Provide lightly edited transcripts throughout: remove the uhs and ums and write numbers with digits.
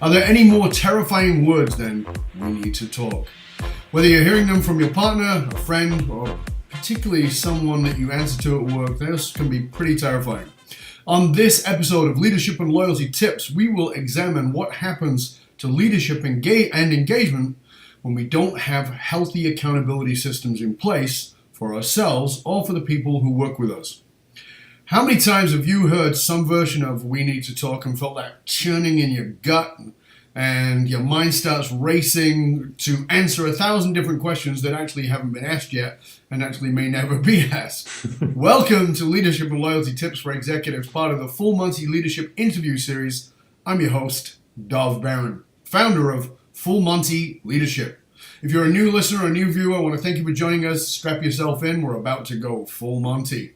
Are there any more terrifying words than we need to talk? Whether you're hearing them from your partner, a friend, or particularly someone that you answer to at work, those can be pretty terrifying. On this episode of Leadership and Loyalty Tips, we will examine what happens to leadership and engagement when we don't have healthy accountability systems in place for ourselves or for the people who work with us. How many times have you heard some version of "we need to talk" and felt that churning in your gut and your mind starts racing to answer 1,000 different questions that actually haven't been asked yet and actually may never be asked? Welcome to Leadership and Loyalty Tips for Executives, part of the Full Monty Leadership Interview Series. I'm your host, Dov Barron, founder of Full Monty Leadership. If you're a new listener or a new viewer, I want to thank you for joining us. Strap yourself in. We're about to go full Monty.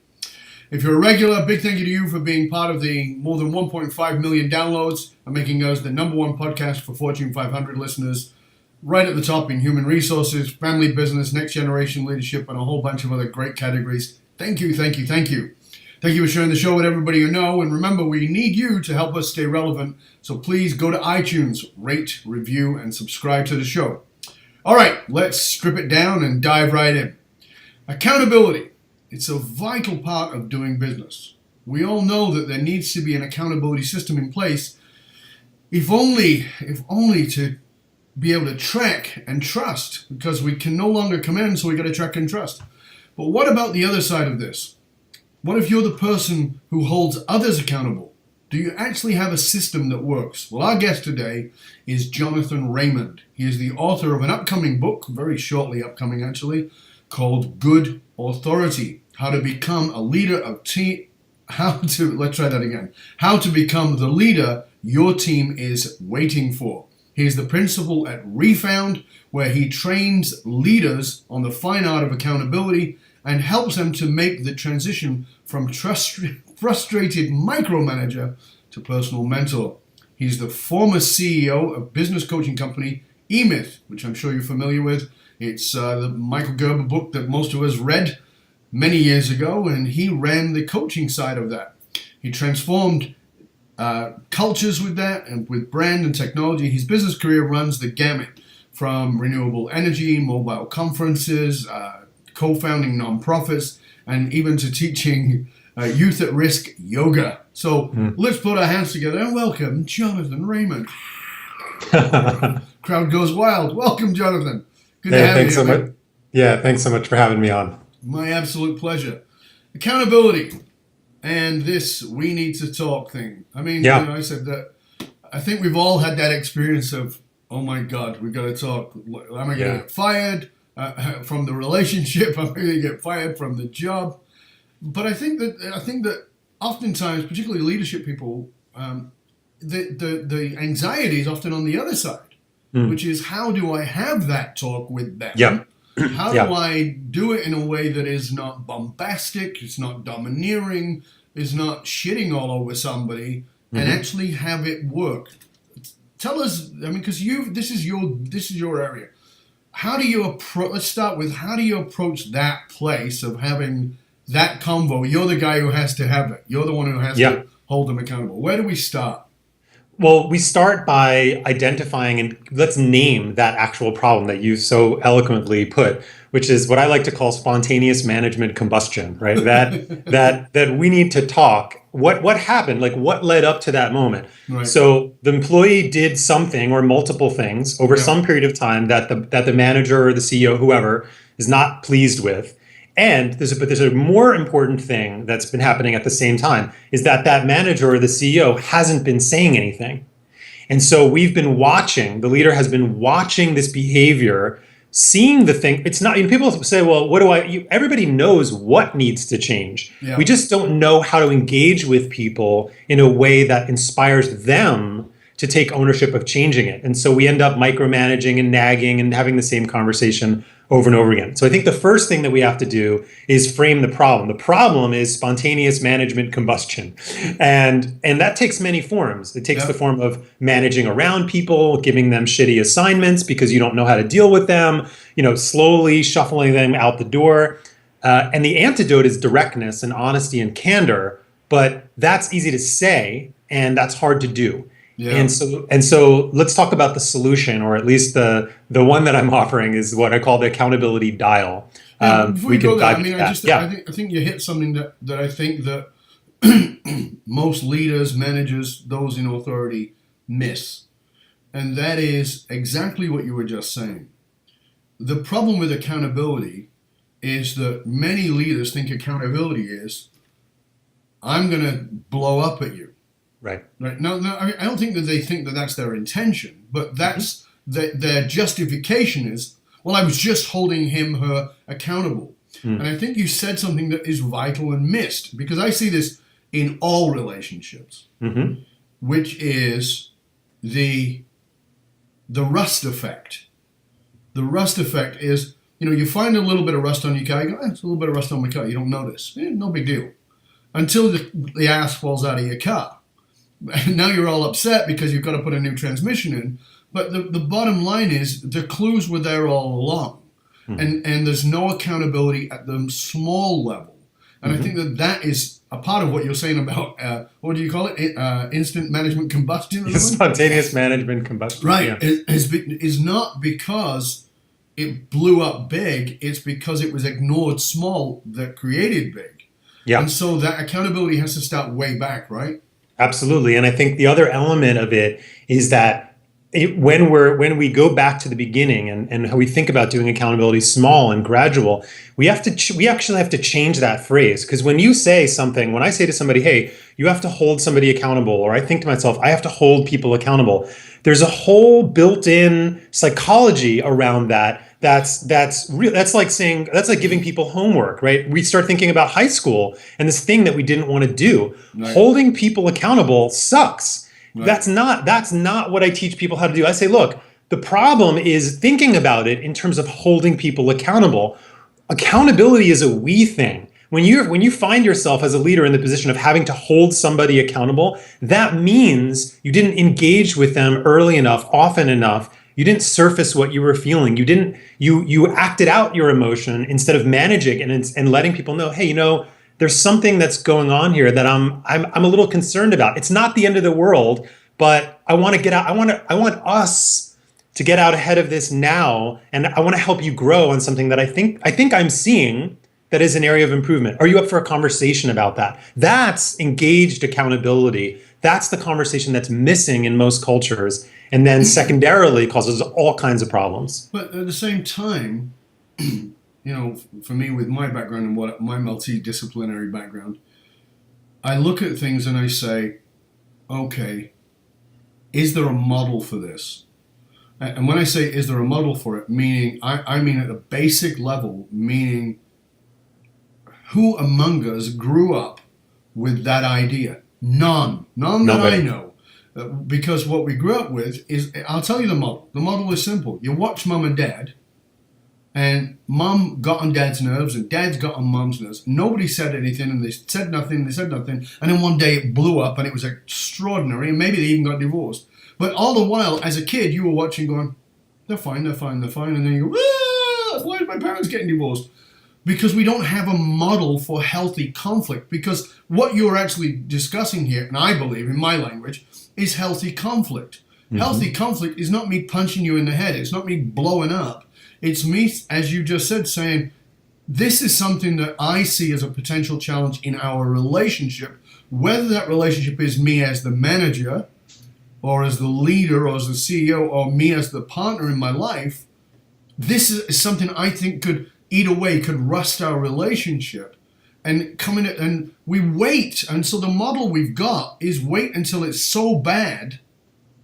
If you're a regular, big thank you to you for being part of the more than 1.5 million downloads and making us the number one podcast for Fortune 500 listeners, right at the top in human resources, family business, next generation leadership, and a whole bunch of other great categories. Thank you, thank you, thank you. Thank you for sharing the show with everybody you know. And remember, we need you to help us stay relevant. So please go to iTunes, rate, review, and subscribe to the show. All right, let's strip it down and dive right in. Accountability. It's a vital part of doing business. We all know that there needs to be an accountability system in place, if only to be able to track and trust, because we can no longer commend, so we got to track and trust. But what about the other side of this? What if you're the person who holds others accountable? Do you actually have a system that works? Well, our guest today is Jonathan Raymond. He is the author of an upcoming book, very shortly upcoming actually, called Good Authority: How to Become a Leader of Team. How to become the leader your team is waiting for. He is the principal at Refound, where he trains leaders on the fine art of accountability and helps them to make the transition from frustrated micromanager to personal mentor. He's the former CEO of business coaching company EMyth, which I'm sure you're familiar with. It's the Michael Gerber book that most of us read many years ago, and he ran the coaching side of that. He transformed cultures with that and with brand and technology. His business career runs the gamut from renewable energy, mobile conferences, co-founding nonprofits, and even to teaching youth at risk yoga. So let's put our hands together and welcome Jonathan Raymond. Crowd goes wild. Welcome, Jonathan. Good to have thanks you. so much. Yeah, thanks so much for having me on. My absolute pleasure. Accountability and this "we need to talk" thing. I mean, I said that I think we've all had that experience of, oh my God, we've got to talk. Am I going to get fired from the relationship? Am I going to get fired from the job? But I think that oftentimes, particularly leadership people, the anxiety is often on the other side, which is, how do I have that talk with them? Yeah. How do I do it in a way that is not bombastic, it's not domineering, is not shitting all over somebody, and actually have it work? Tell us, because this is your area. How do you approach? Let's start with, how do you approach that place of having that convo? You're the guy who has to have it. You're the one who has to hold them accountable. Where do we start? Well, we start by identifying, and let's name that actual problem that you so eloquently put, which is what I like to call spontaneous management combustion, right? That we need to talk. What happened? Like, what led up to that moment? Right. So the employee did something or multiple things over some period of time that the manager or the CEO, whoever, is not pleased with. And there's a more important thing that's been happening at the same time, is that manager or the CEO hasn't been saying anything. And so we've been watching, the leader has been watching this behavior, seeing the thing. It's not, people say, well, everybody knows what needs to change. Yeah. We just don't know how to engage with people in a way that inspires them to take ownership of changing it. And so we end up micromanaging and nagging and having the same conversation over and over again. So I think the first thing that we have to do is frame the problem. The problem is spontaneous management combustion. And that takes many forms. It takes the form of managing around people, giving them shitty assignments because you don't know how to deal with them, slowly shuffling them out the door. And the antidote is directness and honesty and candor, but that's easy to say and that's hard to do. Yeah. And so let's talk about the solution, or at least the one that I'm offering is what I call the accountability dial. Yeah, but before We we go can there, I dive mean, into that. Yeah. I think you hit something that I think that most leaders, managers, those in authority miss, and that is exactly what you were just saying. The problem with accountability is that many leaders think accountability is I'm going to blow up at you. Right. Right? No, I don't think that they think that that's their intention, but Mm-hmm. that's their justification is, well, I was just holding him, her accountable. Mm. And I think you said something that is vital and missed, because I see this in all relationships, Mm-hmm. which is the rust effect. The rust effect is, you find a little bit of rust on your car, you go, it's a little bit of rust on my car, you don't notice. No big deal. Until the ass falls out of your car. And now you're all upset because you've got to put a new transmission in. But the bottom line is the clues were there all along. Mm-hmm. And there's no accountability at the small level. And I think that is a part of what you're saying about, what do you call it? Instant management combustion? Or something? Spontaneous management combustion. Right. Yeah. Is not because it blew up big, it's because it was ignored small that created big. Yeah. And so that accountability has to start way back, right? Absolutely. And I think the other element of it is that when we go back to the beginning and how we think about doing accountability small and gradual, we actually have to change that phrase. Because when I say to somebody, hey, you have to hold somebody accountable, or I think to myself, I have to hold people accountable, there's a whole built-in psychology around that. That's real. That's like giving people homework, right? We start thinking about high school and this thing that we didn't want to do. Right. Holding people accountable sucks. Right. That's not what I teach people how to do. I say, look, the problem is thinking about it in terms of holding people accountable. Accountability is a we thing. When you find yourself as a leader in the position of having to hold somebody accountable, that means you didn't engage with them early enough, often enough. You didn't surface what you were feeling. You acted out your emotion instead of managing and letting people know, hey, there's something that's going on here that I'm a little concerned about. It's not the end of the world, but I want to get out. I want us to get out ahead of this now, and I want to help you grow on something that I think I'm seeing that is an area of improvement. Are you up for a conversation about that? That's engaged accountability. That's the conversation that's missing in most cultures, and then secondarily causes all kinds of problems. But at the same time, for me, with my background and my multidisciplinary background, I look at things and I say, okay, is there a model for this? And when I say, is there a model for it, meaning, I mean at a basic level, meaning who among us grew up with that idea? None that I know. Because what we grew up with is, I'll tell you the model. The model is simple. You watch mum and dad, and mum got on dad's nerves, and dad's got on mum's nerves. Nobody said anything, and they said nothing, and then one day it blew up, and it was extraordinary, and maybe they even got divorced. But all the while, as a kid, you were watching going, they're fine, and then you go, why are my parents getting divorced? Because we don't have a model for healthy conflict. Because what you're actually discussing here, and I believe in my language, is healthy conflict. Mm-hmm. Healthy conflict is not me punching you in the head. It's not me blowing up. It's me, as you just said, saying, this is something that I see as a potential challenge in our relationship. Whether that relationship is me as the manager, or as the leader, or as the CEO, or me as the partner in my life, this is something I think could eat away, could rust our relationship. And come in, and we wait. And so the model we've got is wait until it's so bad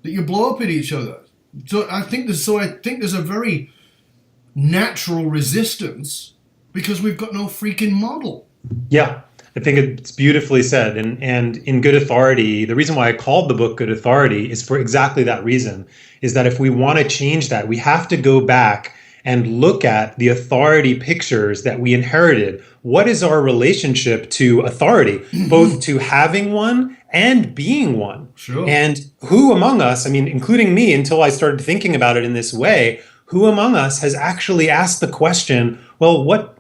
that you blow up at each other. So I think there's a very natural resistance because we've got no freaking model. Yeah, I think it's beautifully said. And in Good Authority, the reason why I called the book Good Authority is for exactly that reason, is that if we want to change that, we have to go back and look at the authority pictures that we inherited. What is our relationship to authority, both to having one and being one? Sure. And who among us, including me, until I started thinking about it in this way, who among us has actually asked the question, well, what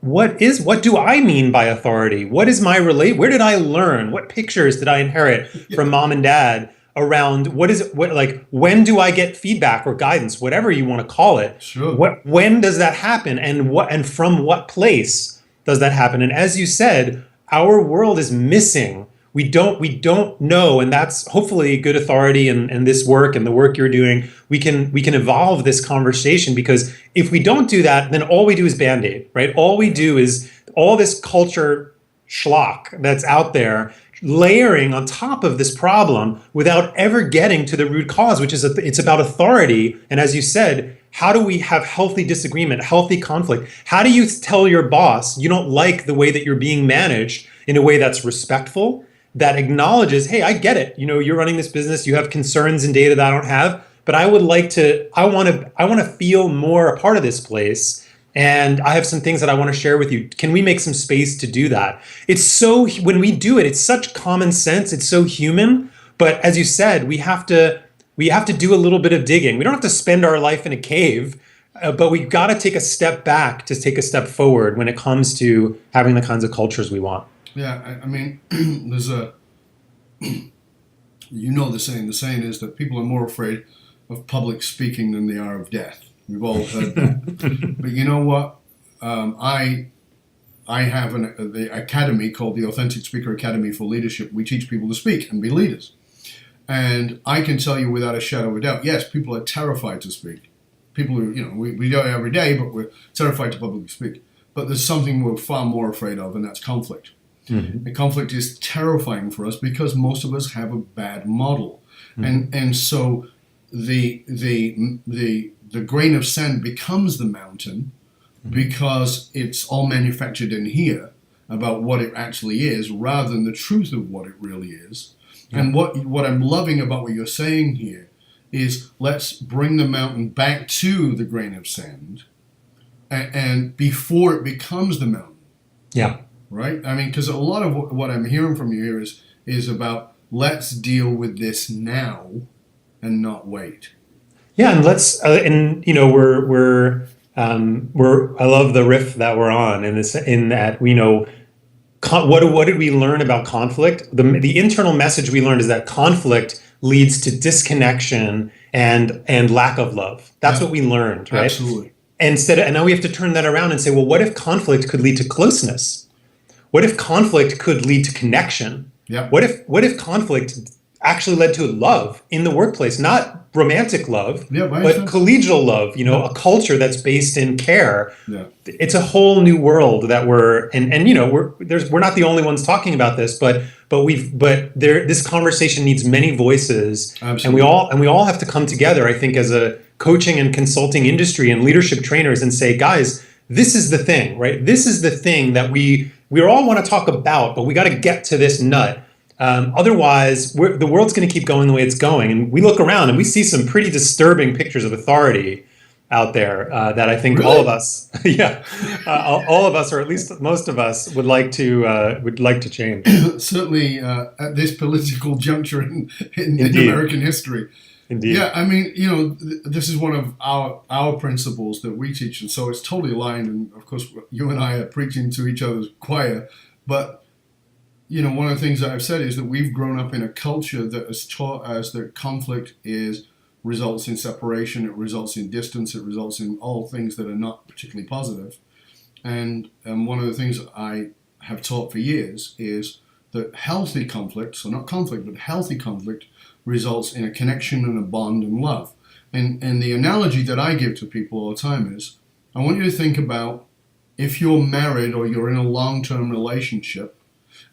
do I mean by authority? What is my where did I learn? What pictures did I inherit from mom and dad around when do I get feedback or guidance, whatever you want to call it. Sure. When does that happen, and from what place does that happen? And as you said, our world is missing. We don't know, and that's hopefully good authority and this work and the work you're doing. We can evolve this conversation, because if we don't do that, then all we do is band-aid, right? All we do is all this culture schlock that's out there layering on top of this problem without ever getting to the root cause, which is it's about authority. And as you said, how do we have healthy disagreement, healthy conflict? How do you tell your boss you don't like the way that you're being managed in a way that's respectful, that acknowledges, hey, I get it. You're running this business, you have concerns and data that I don't have, but I want to feel more a part of this place. And I have some things that I want to share with you. Can we make some space to do that? When we do it, it's such common sense. It's so human. But as you said, we have to do a little bit of digging. We don't have to spend our life in a cave, but we've got to take a step back to take a step forward when it comes to having the kinds of cultures we want. Yeah, I mean, there's the saying. The saying is that people are more afraid of public speaking than they are of death. We've all heard that. But you know what? I have the academy called the Authentic Speaker Academy for Leadership. We teach people to speak and be leaders. And I can tell you without a shadow of a doubt, yes, people are terrified to speak. People who, we do it every day, but we're terrified to publicly speak. But there's something we're far more afraid of, and that's conflict. Mm-hmm. And conflict is terrifying for us because most of us have a bad model. Mm-hmm. And so the grain of sand becomes the mountain because it's all manufactured in here about what it actually is rather than the truth of what it really is. Yeah. And what I'm loving about what you're saying here is let's bring the mountain back to the grain of sand and before it becomes the mountain. Yeah. Right? I mean, because a lot of what I'm hearing from you here is about let's deal with this now and not wait. Yeah, and let's we're I love the riff that we're on in that what did we learn about conflict? The internal message we learned is that conflict leads to disconnection and lack of love. That's what we learned, right? Absolutely. And now we have to turn that around and say, well, what if conflict could lead to closeness? What if conflict could lead to connection? Yeah. What if conflict actually led to love in the workplace, not romantic love, but collegial love, a culture that's based in care. Yeah. It's a whole new world that we're not the only ones talking about this, but this conversation needs many voices. Absolutely. And we all have to come together, I think, as a coaching and consulting industry and leadership trainers and say, guys, this is the thing, right? This is the thing that we all want to talk about, but we got to get to this nut. Otherwise, the world's going to keep going the way it's going. And we look around and we see some pretty disturbing pictures of authority out there that I think all of us, all of us, or at least most of us, would like to change. Certainly at this political juncture in American history. Indeed. Yeah, I mean, this is one of our principles that we teach, and so it's totally aligned. And of course, you and I are preaching to each other's choir, but one of the things that I've said is that we've grown up in a culture that has taught us that conflict results in separation, it results in distance, it results in all things that are not particularly positive. And one of the things that I have taught for years is that healthy conflict, so not conflict, but healthy conflict results in a connection and a bond and love. And the analogy that I give to people all the time is, I want you to think about if you're married or you're in a long-term relationship,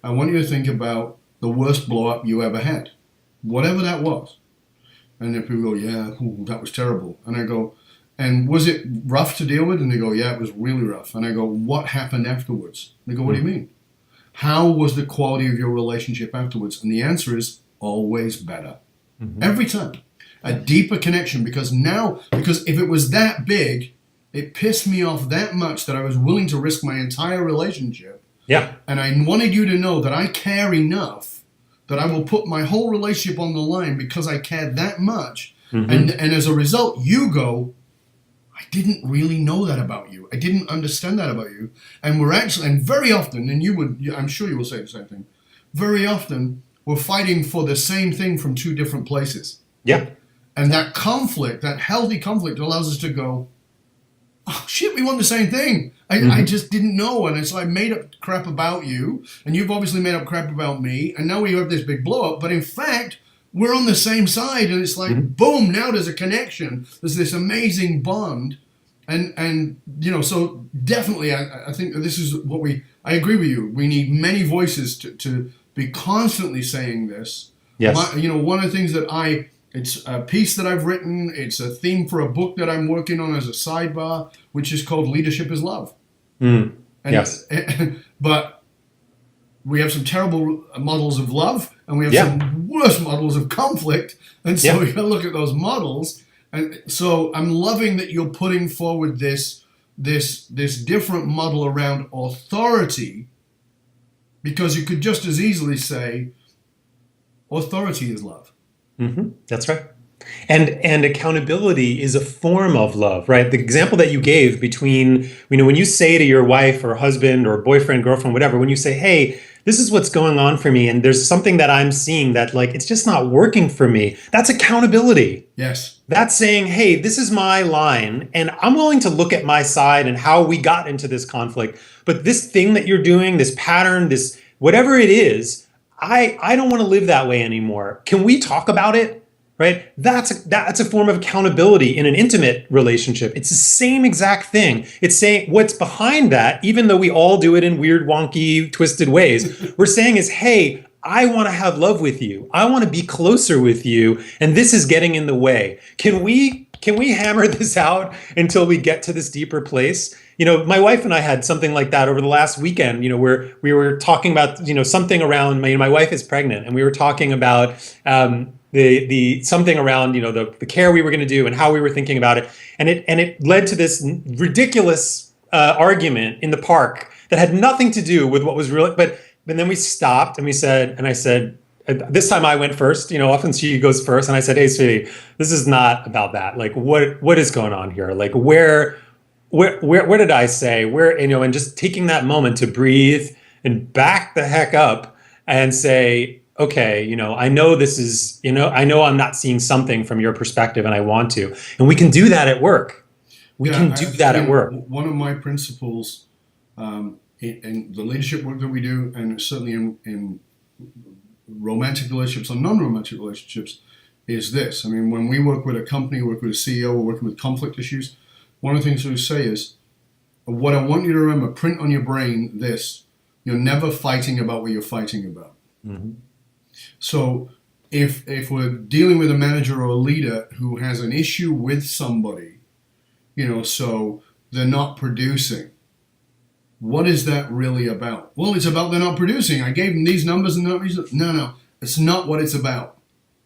I want you to think about the worst blow-up you ever had, whatever that was. And then people go, yeah, that was terrible. And I go, and was it rough to deal with? And they go, yeah, it was really rough. And I go, what happened afterwards? And they go, what do you mean? How was the quality of your relationship afterwards? And the answer is always better. Mm-hmm. Every time. A deeper connection, because if it was that big, it pissed me off that much that I was willing to risk my entire relationship. Yeah. And I wanted you to know that I care enough that I will put my whole relationship on the line because I cared that much. Mm-hmm. And as a result, you go, I didn't really know that about you. I didn't understand that about you. And and very often, and I'm sure you will say the same thing, very often we're fighting for the same thing from two different places. Yeah. And that conflict, that healthy conflict, allows us to go, oh shit, we want the same thing. I just didn't know. And so I made up crap about you, and you've obviously made up crap about me, and now we have this big blow up. But in fact, we're on the same side, and it's like, boom, now there's a connection. There's this amazing bond. And so definitely, I think this is what I agree with you. We need many voices to be constantly saying this. Yes. One of the things that it's a piece that I've written. It's a theme for a book that I'm working on as a sidebar, which is called Leadership is Love. Yes. But we have some terrible models of love, and we have some worse models of conflict. And so we got to look at those models. And so I'm loving that you're putting forward this different model around authority, because you could just as easily say authority is love. That's right. And accountability is a form of love, right? The example that you gave between, when you say to your wife or husband or boyfriend, girlfriend, whatever, when you say, hey, this is what's going on for me, and there's something that I'm seeing that it's just not working for me. That's accountability. Yes. That's saying, hey, this is my line, and I'm willing to look at my side and how we got into this conflict. But this thing that you're doing, this pattern, this whatever it is, I don't want to live that way anymore. Can we talk about it? Right? That's a form of accountability in an intimate relationship. It's the same exact thing. It's saying what's behind that, even though we all do it in weird, wonky, twisted ways, we're saying is, hey, I want to have love with you. I want to be closer with you. And this is getting in the way. Can we hammer this out until we get to this deeper place? My wife and I had something like that over the last weekend, where we were talking about, something around my wife is pregnant, and we were talking about, the something around the care we were going to do and how we were thinking about it, and it led to this ridiculous argument in the park that had nothing to do with what was real. But then we stopped and I said, this time I went first. Often she goes first, and I said, hey, sweetie, this is not about that. What is going on here? Where did I say where? And just taking that moment to breathe and back the heck up and say, okay, I know this is, I know I'm not seeing something from your perspective, and I want to. And we can do that at work. We can do that at work. One of my principles in the leadership work that we do, and certainly in romantic relationships or non-romantic relationships, is this. When we work with a company, work with a CEO, we're working with conflict issues, one of the things we say is, what I want you to remember, print on your brain this: you're never fighting about what you're fighting about. So if we're dealing with a manager or a leader who has an issue with somebody, so they're not producing, what is that really about? Well, it's about they're not producing. I gave them these numbers and that. No, it's not what it's about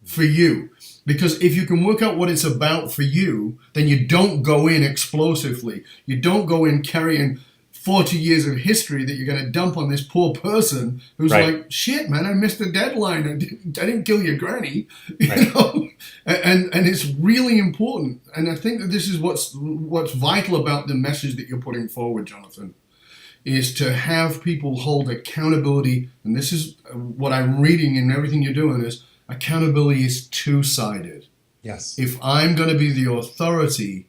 for you. Because if you can work out what it's about for you, then you don't go in explosively. You don't go in carrying 40 years of history that you're going to dump on this poor person who's like, shit, man, I missed the deadline. I didn't kill your granny. And it's really important. And I think that this is what's vital about the message that you're putting forward, Jonathan, is to have people hold accountability. And this is what I'm reading in everything you're doing is accountability is two-sided. Yes. If I'm going to be the authority,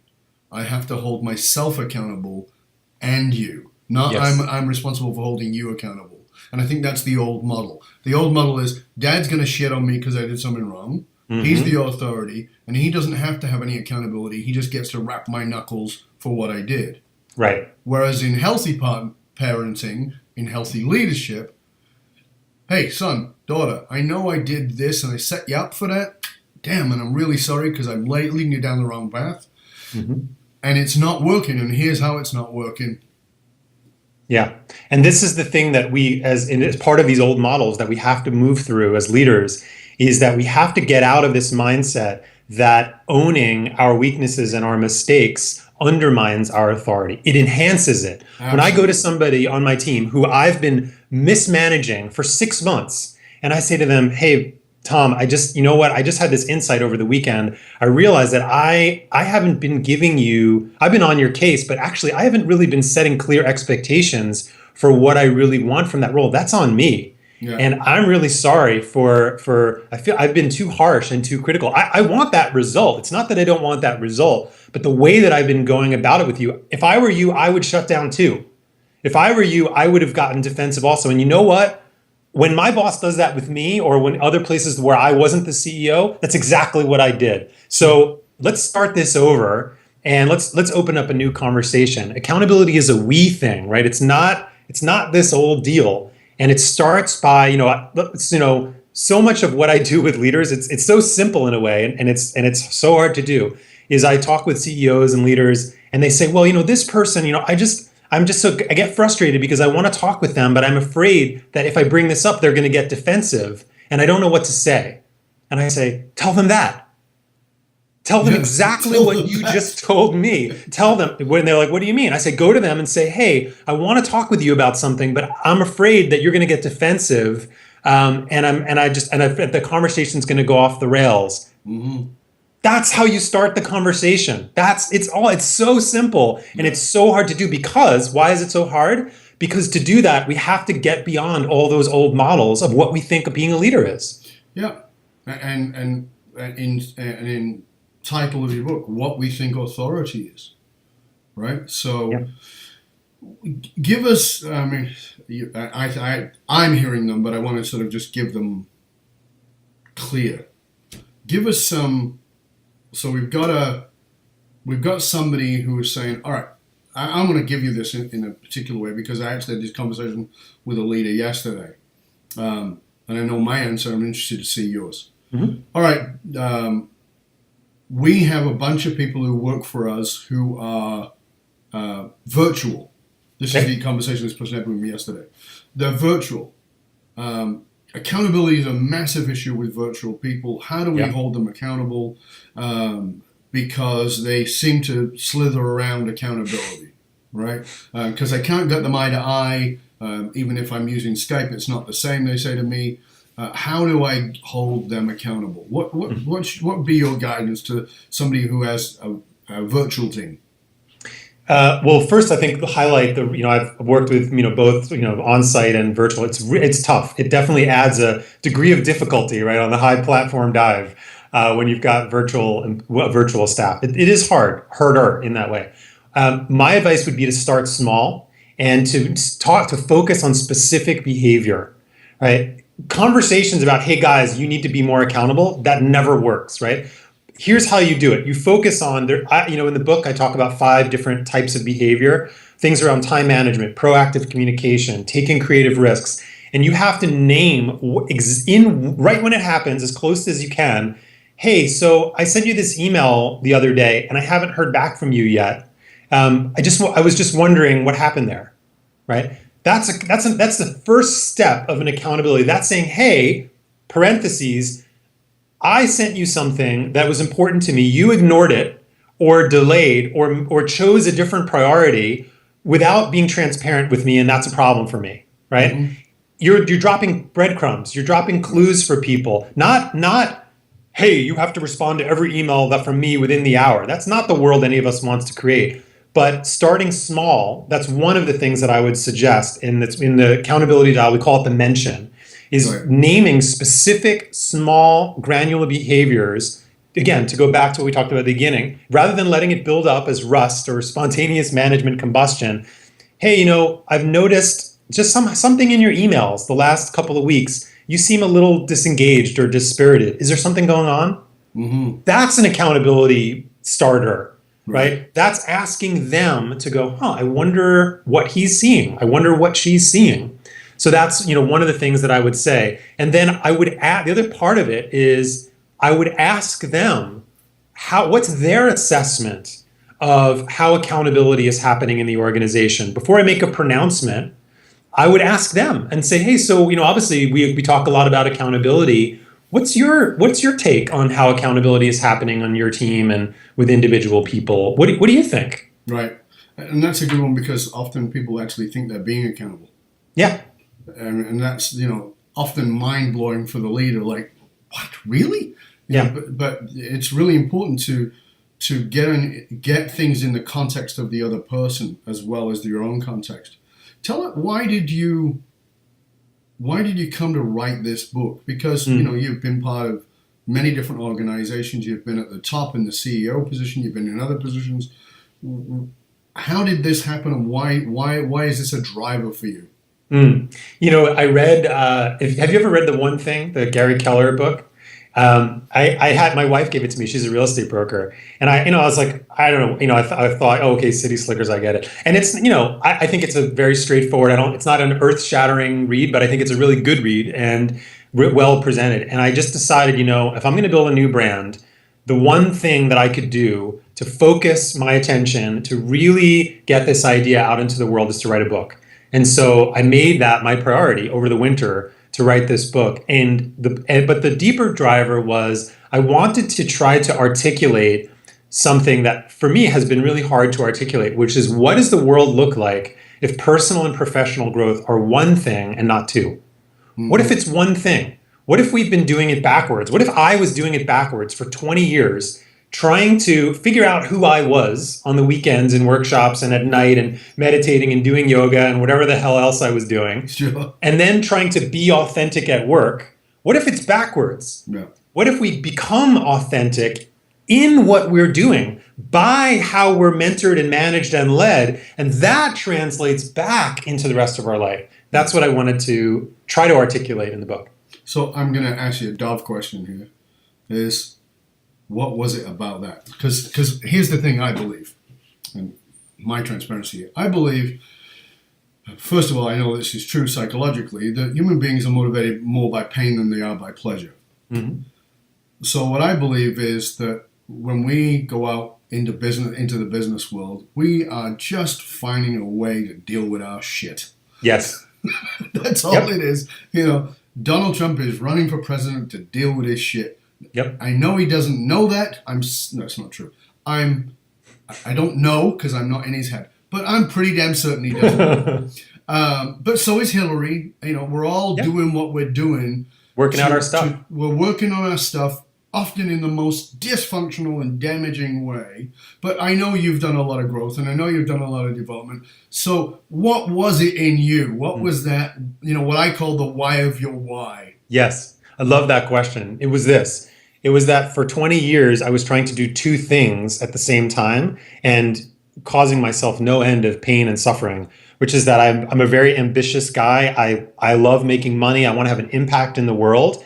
I have to hold myself accountable and you. I'm responsible for holding you accountable. And I think that's the old model. The old model is Dad's going to shit on me because I did something wrong. He's the authority, and he doesn't have to have any accountability. He just gets to wrap my knuckles for what I did. Right. Whereas in healthy parenting, in healthy leadership, hey, son, daughter, I know I did this and I set you up for that. Damn, and I'm really sorry because I'm leading you down the wrong path. And it's not working, and here's how it's not working. Yeah. And this is the thing that we, as part of these old models that we have to move through as leaders, is that we have to get out of this mindset that owning our weaknesses and our mistakes undermines our authority. It enhances it. Absolutely. When I go to somebody on my team who I've been mismanaging for 6 months, and I say to them, hey, Tom, I just had this insight over the weekend. I realized that I haven't been giving you, I've been on your case, but actually I haven't really been setting clear expectations for what I really want from that role. That's on me. Yeah. And I'm really sorry for I feel I've been too harsh and too critical. I want that result. It's not that I don't want that result, but the way that I've been going about it with you, if I were you, I would shut down too. If I were you, I would have gotten defensive also. And you know what? When my boss does that with me, or when other places where I wasn't the CEO, that's exactly what I did. So let's start this over and let's open up a new conversation. Accountability is a we thing, right? It's not this old deal. And it starts by, so much of what I do with leaders, it's so simple in a way, and it's so hard to do, is I talk with CEOs and leaders and they say, well, this person, I get frustrated because I want to talk with them, but I'm afraid that if I bring this up, they're going to get defensive and I don't know what to say. And I say, tell them that. Tell them exactly what you just told me. Tell them when they're like, what do you mean? I say, go to them and say, hey, I want to talk with you about something, but I'm afraid that you're going to get defensive. And the conversation's going to go off the rails. Mm-hmm. That's how you start the conversation. It's so simple and it's so hard to do because why is it so hard? Because to do that, we have to get beyond all those old models of what we think of being a leader is. Yeah. And in title of your book, what we think authority is, right? So give us, I'm hearing them, but I want to sort of just give them clear. Give us some, so we've got somebody who is saying, all right, I'm going to give you this in a particular way because I actually had this conversation with a leader yesterday. And I know my answer, I'm interested to see yours. Mm-hmm. All right, we have a bunch of people who work for us who are virtual. This is the conversation this person had with me yesterday. They're virtual. Accountability is a massive issue with virtual people. How do we hold them accountable? Because they seem to slither around accountability, right? Because I can't get them eye to eye. Even if I'm using Skype, it's not the same, they say to me. How do I hold them accountable? What would be your guidance to somebody who has a virtual team? Well, first, I think highlight I've worked with both on-site and virtual. It's tough. It definitely adds a degree of difficulty, right, on the high platform dive when you've got virtual staff. It is harder in that way. My advice would be to start small and to focus on specific behavior, right? Conversations about, hey guys, you need to be more accountable, that never works, right? Here's how you do it. You focus on in the book, I talk about 5 different types of behavior, things around time management, proactive communication, taking creative risks. And you have to name right when it happens, as close as you can. Hey, so I sent you this email the other day and I haven't heard back from you yet. I was just wondering what happened there, right? That's the first step of an accountability. That's saying, hey, parentheses, I sent you something that was important to me. You ignored it or delayed or chose a different priority without being transparent with me, and that's a problem for me, right? Mm-hmm. You're dropping breadcrumbs. You're dropping clues for people. Not, hey, you have to respond to every email from me within the hour. That's not the world any of us wants to create. But starting small, that's one of the things that I would suggest in the accountability dial. We call it the mention, is naming specific, small, granular behaviors. Again, to go back to what we talked about at the beginning, rather than letting it build up as rust or spontaneous management combustion. Hey, I've noticed just something in your emails the last couple of weeks. You seem a little disengaged or dispirited. Is there something going on? Mm-hmm. That's an accountability starter. Right? That's asking them to go, I wonder what he's seeing. I wonder what she's seeing. So that's, one of the things that I would say. And then I would add, the other part of it is I would ask them what's their assessment of how accountability is happening in the organization. Before I make a pronouncement, I would ask them and say, hey, so, obviously we talk a lot about accountability. What's your take on how accountability is happening on your team and with individual people? What do you think? Right. And that's a good one because often people actually think they're being accountable. Yeah. And that's, often mind-blowing for the leader. Like, what, really? But it's really important to get things in the context of the other person as well as your own context. Tell it, why did you why did you come to write this book? Because, you've been part of many different organizations. You've been at the top in the CEO position. You've been in other positions. How did this happen, and why is this a driver for you? I read, have you ever read The One Thing, the Gary Keller book? I had, my wife gave it to me. She's a real estate broker. And I was like, I don't know, I thought, oh, okay, City Slickers, I get it. And it's, I think it's a very straightforward, it's not an earth shattering read, but I think it's a really good read and well presented. And I just decided, if I'm going to build a new brand, the one thing that I could do to focus my attention to really get this idea out into the world is to write a book. And so I made that my priority over the winter to write this book. But the deeper driver was I wanted to try to articulate something that for me has been really hard to articulate, which is, what does the world look like if personal and professional growth are one thing and not two? Mm-hmm. What if it's one thing? What if we've been doing it backwards? What if I was doing it backwards for 20 years, trying to figure out who I was on the weekends and workshops and at night and meditating and doing yoga and whatever the hell else I was doing, sure. And then trying to be authentic at work? What if it's backwards? Yeah. What if we become authentic in what we're doing by how we're mentored and managed and led, and that translates back into the rest of our life? That's what I wanted to try to articulate in the book. So I'm going to ask you a Dov question here. Is, what was it about that? Because here's the thing I believe, and my transparency here. I believe, first of all, I know this is true psychologically, that human beings are motivated more by pain than they are by pleasure. Mm-hmm. So what I believe is that when we go out into the business world, we are just finding a way to deal with our shit. Yes. That's all it is. Donald Trump is running for president to deal with his shit. Yep. I know he doesn't know that. No, it's not true. I don't know because I'm not in his head, but I'm pretty damn certain he doesn't. But so is Hillary. We're all doing what we're doing. Working out our stuff. We're working on our stuff, often in the most dysfunctional and damaging way. But I know you've done a lot of growth, and I know you've done a lot of development. So what was it in you? What was that, what I call the why of your why? Yes, I love that question. It was this. It was that for 20 years, I was trying to do two things at the same time and causing myself no end of pain and suffering, which is that I'm a very ambitious guy. I love making money. I want to have an impact in the world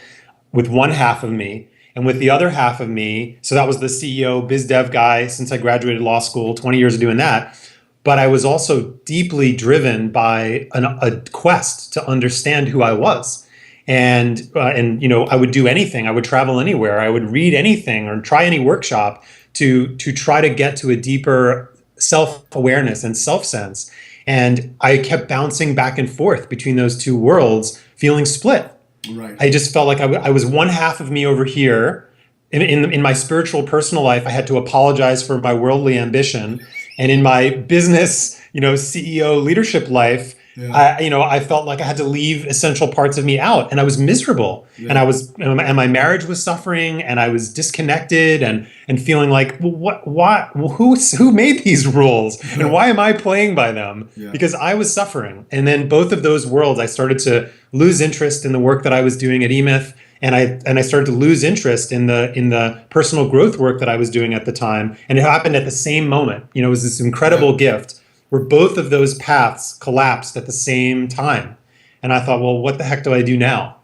with one half of me. And with the other half of me, so that was the CEO, biz dev guy since I graduated law school, 20 years of doing that. But I was also deeply driven by a quest to understand who I was. And I would do anything. I would travel anywhere. I would read anything or try any workshop to try to get to a deeper self-awareness and self-sense. And I kept bouncing back and forth between those two worlds, feeling split. Right. I just felt like I was one half of me over here. In my spiritual personal life, I had to apologize for my worldly ambition. And in my business, CEO leadership life, I felt like I had to leave essential parts of me out, and I was miserable. Yeah. And my marriage was suffering, and I was disconnected and feeling like, who made these rules, and why am I playing by them? Yeah. Because I was suffering. And then both of those worlds, I started to lose interest in the work that I was doing at EMyth, and I started to lose interest in the personal growth work that I was doing at the time. And it happened at the same moment. It was this incredible gift where both of those paths collapsed at the same time. And I thought, well, what the heck do I do now?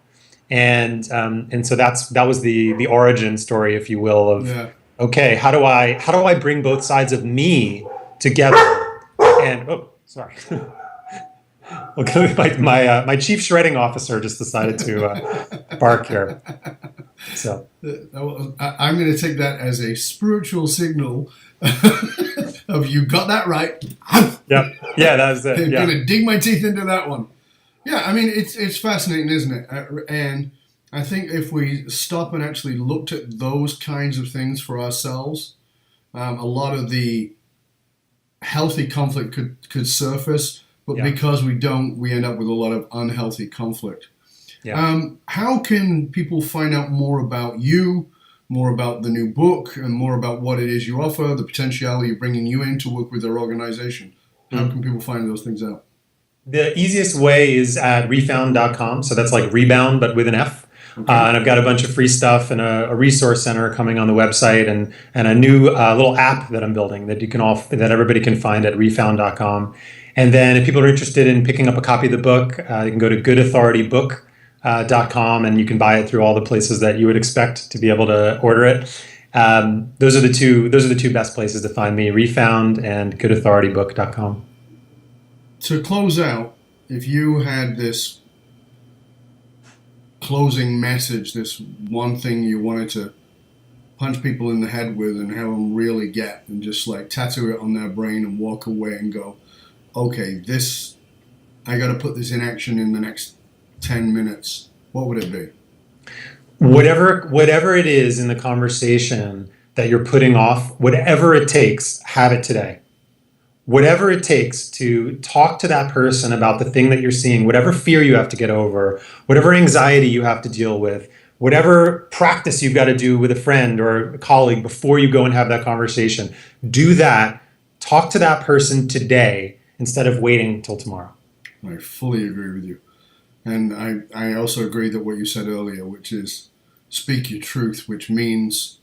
And so that was the origin story, if you will, of okay, how do I bring both sides of me together? And sorry. My chief shredding officer just decided to bark here. So I'm going to take that as a spiritual signal of you got that right. Yeah, that's it. I'm going to dig my teeth into that one. Yeah, I mean, it's fascinating, isn't it? And I think if we stop and actually looked at those kinds of things for ourselves, a lot of the healthy conflict could surface, but because we don't, we end up with a lot of unhealthy conflict. Yeah. How can people find out more about you, more about the new book, and more about what it is you offer, the potentiality of bringing you in to work with their organization? How can people find those things out? The easiest way is at refound.com. So that's like rebound, but with an F. Okay. And I've got a bunch of free stuff and a resource center coming on the website, and a new little app that I'm building that everybody can find at refound.com. And then if people are interested in picking up a copy of the book, you can go to goodauthoritybook.com and you can buy it through all the places that you would expect to be able to order it. Those are the two best places to find me: Refound and goodauthoritybook.com. To close out, if you had this closing message, this one thing you wanted to punch people in the head with and have them really get, and just like tattoo it on their brain and walk away and go, okay, I got to put this in action in the next 10 minutes, what would it be? Whatever it is in the conversation that you're putting off, whatever it takes, have it today. Whatever it takes to talk to that person about the thing that you're seeing, whatever fear you have to get over, whatever anxiety you have to deal with, whatever practice you've got to do with a friend or a colleague before you go and have that conversation, do that. Talk to that person today instead of waiting till tomorrow. I fully agree with you. And I also agree that what you said earlier, which is speak your truth, which means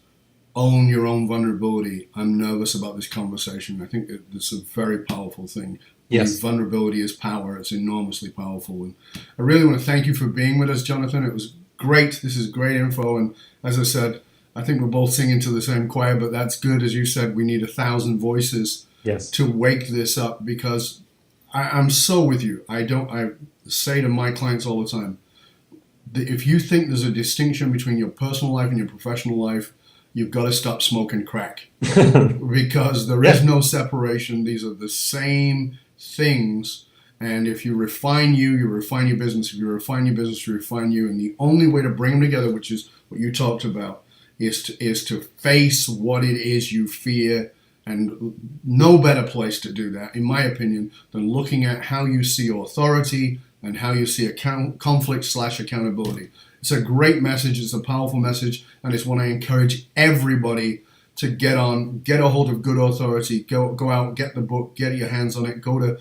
own your own vulnerability. I'm nervous about this conversation. I think it's a very powerful thing. Yes. Vulnerability is power. It's enormously powerful. And I really want to thank you for being with us, Jonathan. It was great. This is great info. And as I said, I think we're both singing to the same choir, but that's good. As you said, we need 1,000 voices to wake this up, because I'm so with you. I say to my clients all the time, if you think there's a distinction between your personal life and your professional life, you've got to stop smoking crack, because there is no separation. These are the same things. And if you refine you refine your business. If you refine your business, you refine you. And the only way to bring them together, which is what you talked about, is to face what it is you fear. And no better place to do that, in my opinion, than looking at how you see authority and how you see conflict/accountability. It's a great message. It's a powerful message. And it's one I encourage everybody to get a hold of Good Authority. Go out, get the book, get your hands on it. Go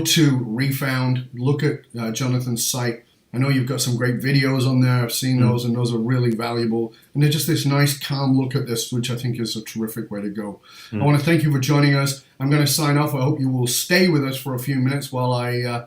to Refound. Look at Jonathan's site. I know you've got some great videos on there. I've seen those, and those are really valuable. And they're just this nice, calm look at this, which I think is a terrific way to go. I want to thank you for joining us. I'm going to sign off. I hope you will stay with us for a few minutes while I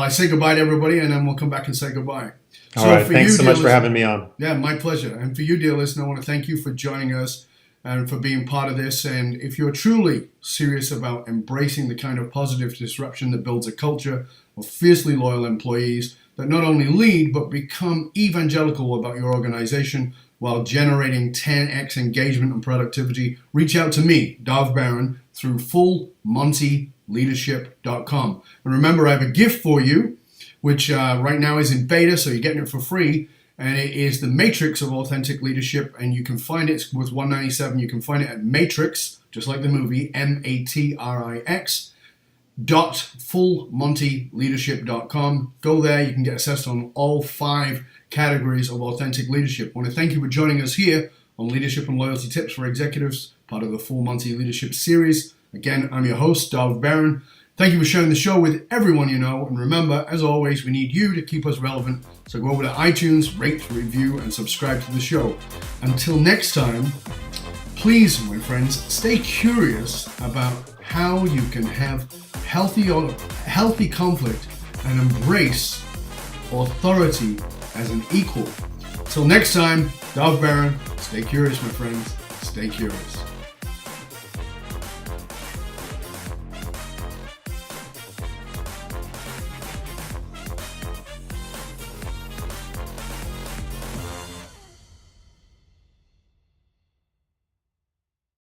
say goodbye to everybody, and then we'll come back and say goodbye. All right. Thanks so much for having me on. Yeah, my pleasure. And for you, dear listener, I want to thank you for joining us and for being part of this. And if you're truly serious about embracing the kind of positive disruption that builds a culture of fiercely loyal employees that not only lead, but become evangelical about your organization while generating 10x engagement and productivity, reach out to me, Dov Baron, through fullmontyleadership.com. And remember, I have a gift for you, which right now is in beta, so you're getting it for free. And it is the Matrix of Authentic Leadership. And you can find it with $197. You can find it at Matrix, just like the movie, MATRIX. fullmontyleadership.com. Go there. You can get assessed on all 5 categories of authentic leadership. I want to thank you for joining us here on Leadership and Loyalty Tips for Executives, part of the Full Monty Leadership series. Again, I'm your host, Dov Baron. Thank you for sharing the show with everyone you know. And remember, as always, we need you to keep us relevant. So go over to iTunes, rate, review, and subscribe to the show. Until next time, please, my friends, stay curious about how you can have healthy conflict and embrace authority as an equal. Till next time, Dov Baron, stay curious, my friends. Stay curious.